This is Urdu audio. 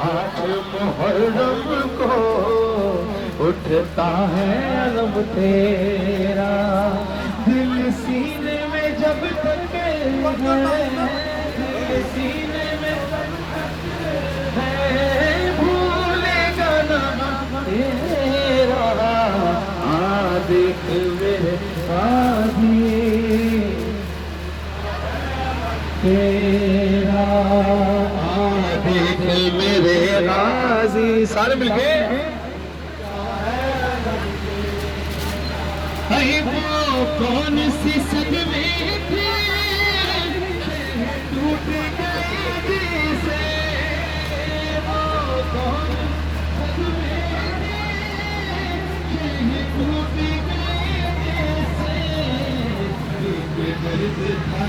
آج محرم کو اٹھتا ہے علم تیرا، دل سینے میں جب تک ہے، دل سینے میں ہے، بھولے گا نہ تیرا، دیکھ میرے غازی تیرا، دیکھ میرے غازی، سارے مل کے وہ کون سی صدمے تھے ٹوٹ گئے جیسے، وہ کون صدمے تھے ٹوٹ گئے جیسے، درد تھا